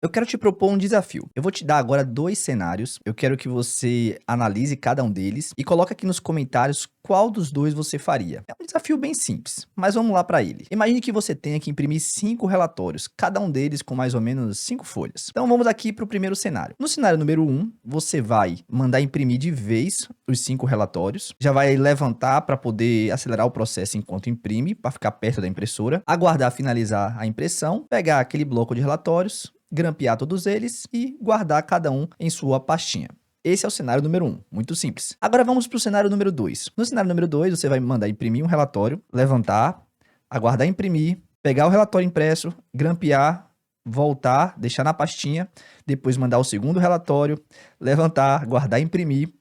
Eu quero te propor um desafio. Eu vou te dar agora 2 cenários, eu quero que você analise cada um deles e coloque aqui nos comentários qual dos 2 você faria. É um desafio bem simples, mas vamos lá para ele. Imagine que você tenha que imprimir 5 relatórios, cada um deles com mais ou menos 5 folhas. Então vamos aqui para o primeiro cenário. No cenário número 1, você vai mandar imprimir de vez os 5 relatórios, já vai levantar para poder acelerar o processo enquanto imprime, para ficar perto da impressora, aguardar finalizar a impressão, pegar aquele bloco de relatórios, grampear todos eles e guardar cada um em sua pastinha. Esse é o cenário número 1, muito simples. Agora vamos para o cenário número 2. No cenário número 2, você vai mandar imprimir um relatório, levantar, aguardar imprimir, pegar o relatório impresso, grampear, voltar, deixar na pastinha, depois mandar o segundo relatório, levantar, guardar imprimir,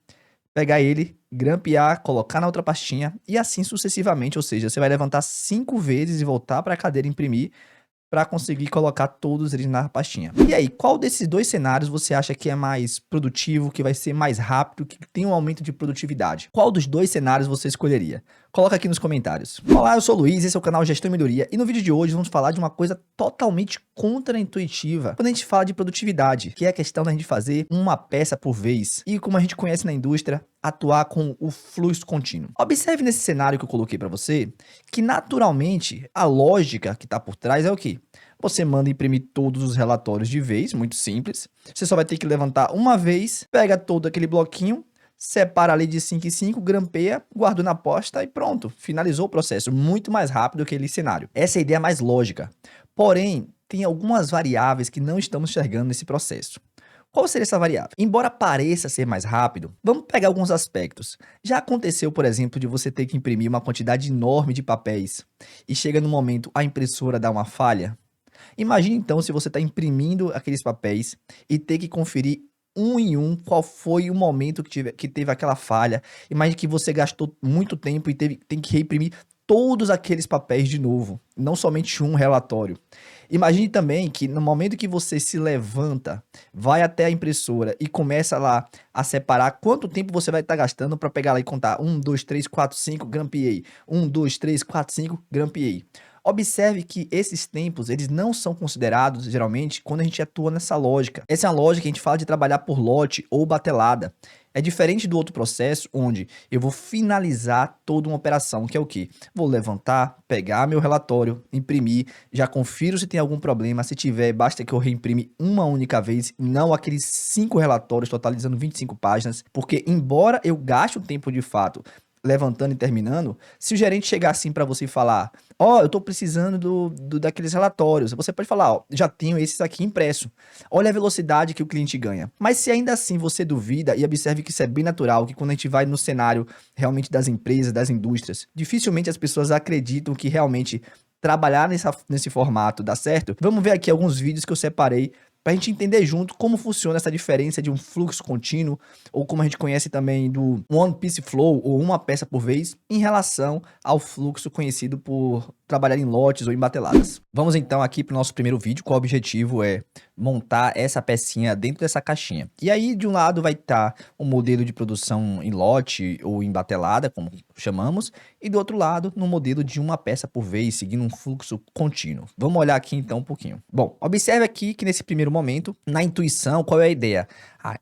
pegar ele, grampear, colocar na outra pastinha e assim sucessivamente, ou seja, você vai levantar 5 vezes e voltar para a cadeira imprimir, para conseguir colocar todos eles na pastinha. E aí, qual desses 2 cenários você acha que é mais produtivo, que vai ser mais rápido, que tem um aumento de produtividade? Qual dos 2 cenários você escolheria? Coloca aqui nos comentários. Olá, eu sou o Luiz, esse é o canal Gestão e Melhoria, e no vídeo de hoje vamos falar de uma coisa totalmente contraintuitiva quando a gente fala de produtividade, que é a questão da gente fazer uma peça por vez e, como a gente conhece na indústria, atuar com o fluxo contínuo. Observe nesse cenário que eu coloquei para você, que naturalmente a lógica que está por trás é o quê? Você manda imprimir todos os relatórios de vez, muito simples. Você só vai ter que levantar uma vez, pega todo aquele bloquinho, separa ali de 5 em 5, grampeia, guarda na pasta e pronto. Finalizou o processo, muito mais rápido que aquele cenário. Essa é a ideia mais lógica. Porém, tem algumas variáveis que não estamos enxergando nesse processo. Qual seria essa variável? Embora pareça ser mais rápido, vamos pegar alguns aspectos. Já aconteceu, por exemplo, de você ter que imprimir uma quantidade enorme de papéis e chega no momento a impressora dá uma falha? Imagine então se você está imprimindo aqueles papéis e ter que conferir um em um qual foi o momento que teve aquela falha. Imagine que você gastou muito tempo e tem que reimprimir todos aqueles papéis de novo, não somente um relatório. Imagine também que no momento que você se levanta, vai até a impressora e começa lá a separar quanto tempo você vai estar gastando para pegar lá e contar 1, 2, 3, 4, 5, grampeei. 1, 2, 3, 4, 5, grampeei. Observe que esses tempos, eles não são considerados, geralmente, quando a gente atua nessa lógica. Essa é a lógica que a gente fala de trabalhar por lote ou batelada. É diferente do outro processo, onde eu vou finalizar toda uma operação, que é o quê? Vou levantar, pegar meu relatório, imprimir, já confiro se tem algum problema, se tiver, basta que eu reimprime uma única vez, não aqueles 5 relatórios totalizando 25 páginas, porque embora eu gaste o tempo de fato levantando e terminando, se o gerente chegar assim para você e falar, ó, eu tô precisando daqueles relatórios, você pode falar, ó, já tenho esses aqui impresso. Olha a velocidade que o cliente ganha. Mas se ainda assim você duvida, e observe que isso é bem natural, que quando a gente vai no cenário realmente das empresas, das indústrias, dificilmente as pessoas acreditam que realmente trabalhar nesse formato dá certo. Vamos ver aqui alguns vídeos que eu separei para a gente entender junto como funciona essa diferença de um fluxo contínuo, ou como a gente conhece também do One Piece Flow, ou uma peça por vez, em relação ao fluxo conhecido por trabalhar em lotes ou em bateladas. Vamos então aqui para o nosso primeiro vídeo, qual o objetivo é montar essa pecinha dentro dessa caixinha. E aí de um lado vai estar um modelo de produção em lote ou em batelada, como chamamos, e do outro lado no modelo de uma peça por vez, seguindo um fluxo contínuo. Vamos olhar aqui então um pouquinho. Bom, observe aqui que nesse primeiro momento, na intuição, qual é a ideia?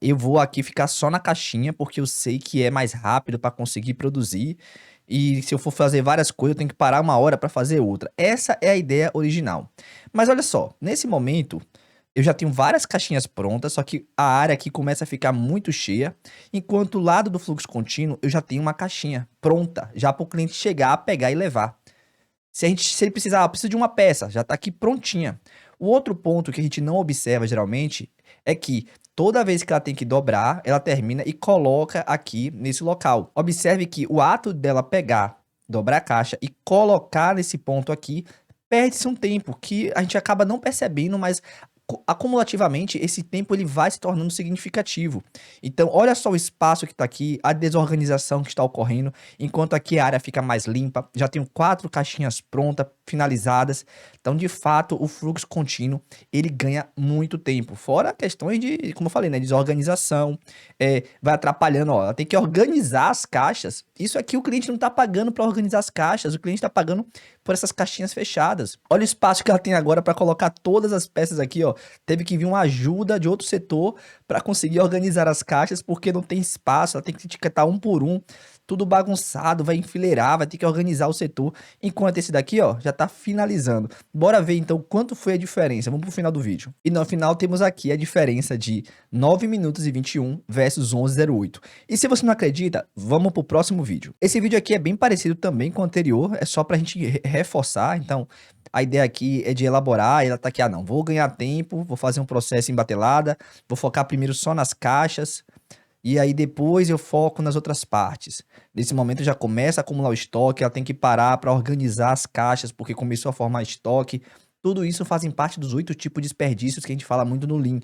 Eu vou aqui ficar só na caixinha porque eu sei que é mais rápido para conseguir produzir. E se eu for fazer várias coisas, eu tenho que parar uma hora para fazer outra. Essa é a ideia original. Mas olha só, nesse momento, eu já tenho várias caixinhas prontas, só que a área aqui começa a ficar muito cheia, enquanto o lado do fluxo contínuo, eu já tenho uma caixinha pronta, já para o cliente chegar, pegar e levar. Se ele precisar, preciso de uma peça, já está aqui prontinha. O outro ponto que a gente não observa geralmente é que toda vez que ela tem que dobrar, ela termina e coloca aqui nesse local. Observe que o ato dela pegar, dobrar a caixa e colocar nesse ponto aqui, perde-se um tempo que a gente acaba não percebendo, mas acumulativamente esse tempo ele vai se tornando significativo. Então olha só o espaço que está aqui, a desorganização que está ocorrendo, enquanto aqui a área fica mais limpa, já tenho 4 caixinhas prontas, finalizadas. Então de fato o fluxo contínuo ele ganha muito tempo, fora questões de, como eu falei, né, desorganização, vai atrapalhando, ó, ela tem que organizar as caixas. Isso aqui o cliente não está pagando para organizar as caixas, o cliente está pagando por essas caixinhas fechadas. Olha o espaço que ela tem agora para colocar todas as peças aqui, ó. Teve que vir uma ajuda de outro setor para conseguir organizar as caixas, porque não tem espaço, ela tem que etiquetar um por um, tudo bagunçado, vai enfileirar, vai ter que organizar o setor, enquanto esse daqui, ó, já tá finalizando. Bora ver então quanto foi a diferença, vamos pro final do vídeo. E no final temos aqui a diferença de 9 minutos e 21 versus 11:08. E se você não acredita, vamos pro próximo vídeo. Esse vídeo aqui é bem parecido também com o anterior, é só pra gente reforçar, então a ideia aqui é de elaborar, ela tá aqui, não, vou ganhar tempo, vou fazer um processo em batelada, vou focar primeiro só nas caixas, e aí depois eu foco nas outras partes. Nesse momento já começa a acumular o estoque, ela tem que parar para organizar as caixas, porque começou a formar estoque. Tudo isso fazem parte dos 8 tipos de desperdícios que a gente fala muito no Lean.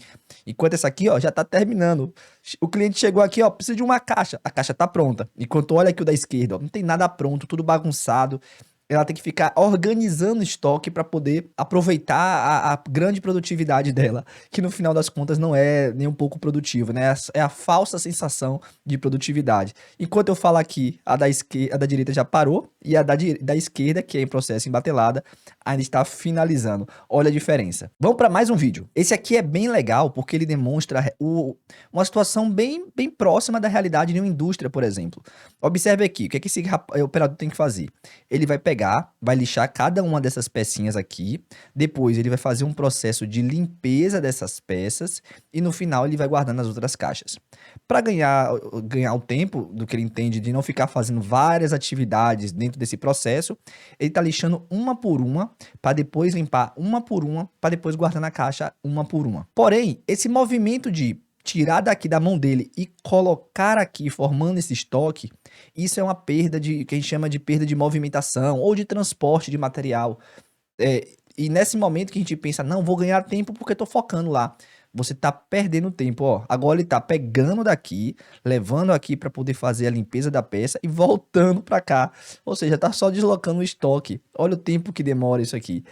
Enquanto essa aqui, ó, já tá terminando. O cliente chegou aqui, ó, precisa de uma caixa. A caixa tá pronta. Enquanto olha aqui o da esquerda, ó, não tem nada pronto, tudo bagunçado. Ela tem que ficar organizando o estoque para poder aproveitar a grande produtividade dela, que no final das contas não é nem um pouco produtivo, né? É a falsa sensação de produtividade. Enquanto eu falo aqui, a da direita já parou e a da esquerda, que é em processo em batelada, ainda está finalizando. Olha a diferença. Vamos para mais um vídeo. Esse aqui é bem legal porque ele demonstra uma situação bem próxima da realidade de uma indústria, por exemplo. Observe aqui, o que é que esse operador tem que fazer? Ele vai pegar, vai lixar cada uma dessas pecinhas aqui, depois ele vai fazer um processo de limpeza dessas peças e no final ele vai guardando as outras caixas. Para ganhar o tempo do que ele entende de não ficar fazendo várias atividades dentro desse processo, ele está lixando uma por uma, para depois limpar uma por uma, para depois guardar na caixa uma por uma. Porém, esse movimento de tirar daqui da mão dele e colocar aqui formando esse estoque, isso é uma perda que a gente chama de perda de movimentação ou de transporte de material. E nesse momento que a gente pensa, não, vou ganhar tempo porque estou focando lá. Você tá perdendo tempo, ó. Agora ele tá pegando daqui, levando aqui para poder fazer a limpeza da peça e voltando para cá. Ou seja, tá só deslocando o estoque. Olha o tempo que demora isso aqui.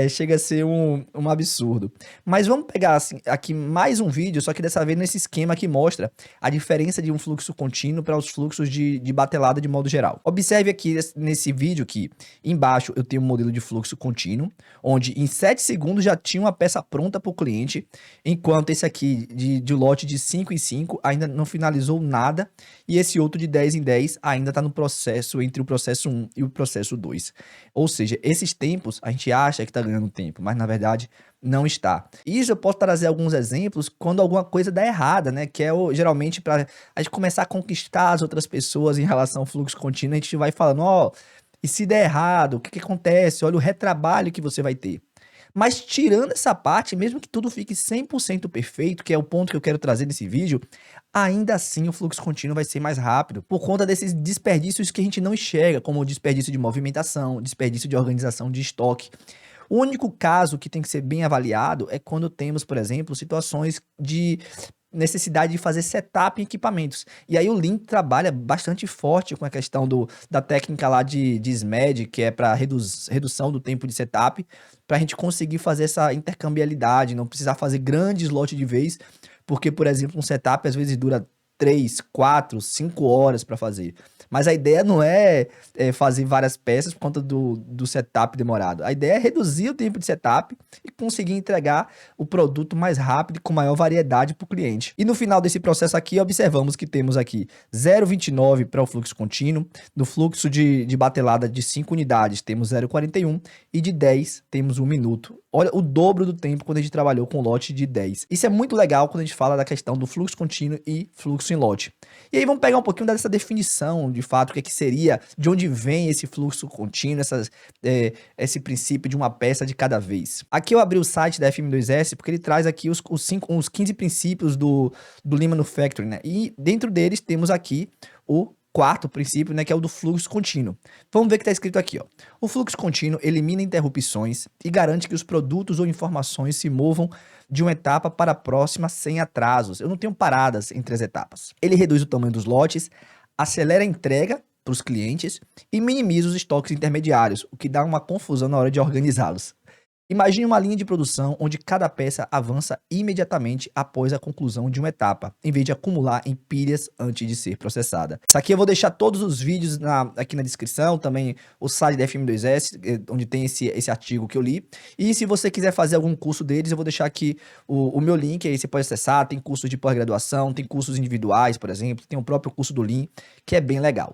Chega a ser um absurdo. Mas vamos pegar assim, aqui mais um vídeo, só que dessa vez nesse esquema que mostra a diferença de um fluxo contínuo para os fluxos de batelada de modo geral. Observe aqui nesse vídeo que embaixo eu tenho um modelo de fluxo contínuo, onde em 7 segundos já tinha uma peça pronta para o cliente, enquanto esse aqui de lote de 5 em 5 ainda não finalizou nada, e esse outro de 10 em 10 ainda está no processo entre o processo 1 e o processo 2. Ou seja, esses tempos a gente acha que está ganhando tempo, mas na verdade não está. Isso eu posso trazer alguns exemplos quando alguma coisa dá errada, né? Que é geralmente para a gente começar a conquistar as outras pessoas em relação ao fluxo contínuo, a gente vai falando, ó, e se der errado, o que acontece? Olha o retrabalho que você vai ter. Mas tirando essa parte, mesmo que tudo fique 100% perfeito, que é o ponto que eu quero trazer nesse vídeo, ainda assim o fluxo contínuo vai ser mais rápido, por conta desses desperdícios que a gente não enxerga, como o desperdício de movimentação, desperdício de organização de estoque. O único caso que tem que ser bem avaliado é quando temos, por exemplo, situações de necessidade de fazer setup em equipamentos. E aí o Lean trabalha bastante forte com a questão da técnica lá de SMAD, que é para redução do tempo de setup, para a gente conseguir fazer essa intercambialidade, não precisar fazer grandes lotes de vez, porque, por exemplo, um setup às vezes dura 3, 4, 5 horas para fazer. Mas a ideia não é fazer várias peças por conta do setup demorado. A ideia é reduzir o tempo de setup e conseguir entregar o produto mais rápido e com maior variedade para o cliente. E no final desse processo aqui, observamos que temos aqui 0,29 para o fluxo contínuo. No fluxo de batelada de 5 unidades, temos 0,41 e de 10 temos 1 minuto. Olha o dobro do tempo quando a gente trabalhou com lote de 10. Isso é muito legal quando a gente fala da questão do fluxo contínuo e fluxo em lote. E aí vamos pegar um pouquinho dessa definição, de fato, o que é que seria, de onde vem esse fluxo contínuo, esse princípio de uma peça de cada vez. Aqui eu abri o site da FM2S porque ele traz aqui os 15 princípios do Lean Manufacturing, né? E dentro deles temos aqui o quarto princípio, né, que é o do fluxo contínuo. Vamos ver o que está escrito aqui, ó. O fluxo contínuo elimina interrupções e garante que os produtos ou informações se movam de uma etapa para a próxima sem atrasos. Eu não tenho paradas entre as etapas. Ele reduz o tamanho dos lotes, acelera a entrega para os clientes e minimiza os estoques intermediários, o que dá uma confusão na hora de organizá-los. Imagine uma linha de produção onde cada peça avança imediatamente após a conclusão de uma etapa, em vez de acumular em pilhas antes de ser processada. Isso aqui eu vou deixar todos os vídeos aqui na descrição, também o site da FM2S, onde tem esse artigo que eu li. E se você quiser fazer algum curso deles, eu vou deixar aqui o meu link, aí você pode acessar. Tem cursos de pós-graduação, tem cursos individuais, por exemplo, tem o próprio curso do Lean, que é bem legal.